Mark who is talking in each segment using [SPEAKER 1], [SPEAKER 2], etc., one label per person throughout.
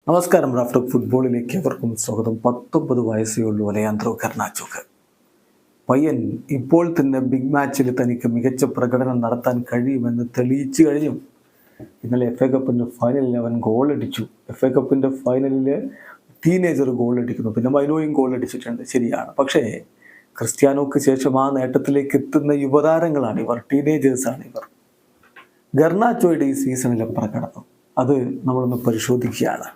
[SPEAKER 1] നമസ്കാരം. റാഫ്റ്റർ ഫുട്ബോളിലേക്ക് എവർക്കും സ്വാഗതം. 19 വയസ്സേ ഉള്ളൂ അലയാൻഡ്രോ ഗർനാച്ചോക്ക്. പയ്യൻ ഇപ്പോൾ തന്നെ ബിഗ് മാച്ചിൽ തനിക്ക് മികച്ച പ്രകടനം നടത്താൻ കഴിയുമെന്ന് തെളിയിച്ചു കഴിഞ്ഞു. ഇന്നലെ FA കപ്പിൻ്റെ ഫൈനലിൽ അവൻ ഗോളടിച്ചു. FA കപ്പിൻ്റെ ഫൈനലിൽ ടീനേജർ ഗോളടിക്കുന്നു, പിന്നെ മൈനോയും ഗോളടിച്ചിട്ടുണ്ട്, ശരിയാണ്. പക്ഷേ ക്രിസ്ത്യാനോക്ക് ശേഷം ആ നേട്ടത്തിലേക്ക് എത്തുന്ന യുവതാരങ്ങളാണ് ഇവർ, ടീനേജേഴ്സാണ് ഇവർ. ഗർനാച്ചോയുടെ ഈ സീസണിലെ പ്രകടനം അത് നമ്മളൊന്ന് പരിശോധിക്കുകയാണ്.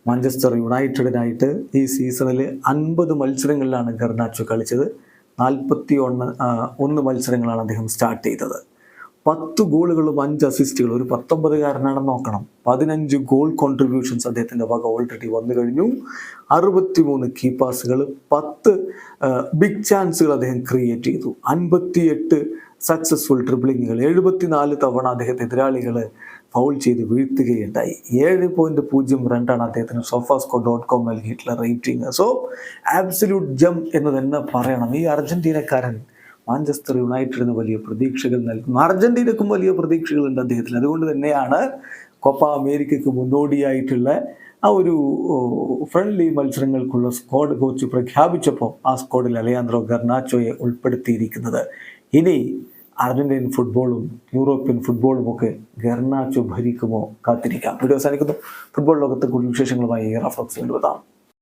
[SPEAKER 1] മാഞ്ചസ്റ്റർ യുണൈറ്റഡിനായിട്ട് ഈ സീസണിൽ 50 മത്സരങ്ങളിലാണ് ഗർനാച്ചോ കളിച്ചത്. 41 മത്സരങ്ങളാണ് അദ്ദേഹം സ്റ്റാർട്ട് ചെയ്തത്. 10 ഗോളുകളും 5 അസിസ്റ്റുകളും. ഒരു 19-കാരനാണെന്ന് നോക്കണം. 15 ഗോൾ കോൺട്രിബ്യൂഷൻസ് അദ്ദേഹത്തിൻ്റെ വക ഓൾറെഡി വന്നു കഴിഞ്ഞു. 63 കീ പാസുകൾ, 10 ബിഗ് ചാൻസുകൾ അദ്ദേഹം ക്രിയേറ്റ് ചെയ്തു. 58 സക്സസ്ഫുൾ ഡ്രിബ്ലിങ്ങുകൾ. 74 തവണ അദ്ദേഹത്തെ എതിരാളികൾ ഫൗൾ ചെയ്ത് വീഴ്ത്തുകയുണ്ടായി. 7.02 അദ്ദേഹത്തിന് sofascore.com നൽകിയിട്ടുള്ള റേറ്റിംഗ്. സോ ആബ്സല്യൂട്ട് ജം എന്ന് തന്നെ പറയണം. ഈ അർജന്റീനക്കാരൻ മാഞ്ചസ്റ്റർ യുണൈറ്റഡിന് വലിയ പ്രതീക്ഷകൾ നൽകുന്നു. അർജന്റീനക്കും വലിയ പ്രതീക്ഷകളുണ്ട് അദ്ദേഹത്തിൽ. അതുകൊണ്ട് തന്നെയാണ് കോപ്പ അമേരിക്കയ്ക്ക് മുന്നോടിയായിട്ടുള്ള ആ ഒരു ഫ്രണ്ട്ലി മത്സരങ്ങൾക്കുള്ള സ്ക്വാഡ് കോച്ച് പ്രഖ്യാപിച്ചപ്പോൾ ആ സ്ക്വാഡിൽ അലയാൻഡ്രോ ഗർനാച്ചോയെ ഉൾപ്പെടുത്തിയിരിക്കുന്നത്. ഇനി അർജന്റീൻ ഫുട്ബോളും യൂറോപ്യൻ ഫുട്ബോളും ഒക്കെ ഗർനാച്ചോ ഭരിക്കുമോ? കാത്തിരിക്കാം. വീഡിയോ അവസാനിക്കുന്നു. ഫുട്ബോൾ ലോകത്തെ കൂടുതൽ വിശേഷങ്ങളുമായി റാഫ്റ്റോക്സ് കൊണ്ടുവരാം.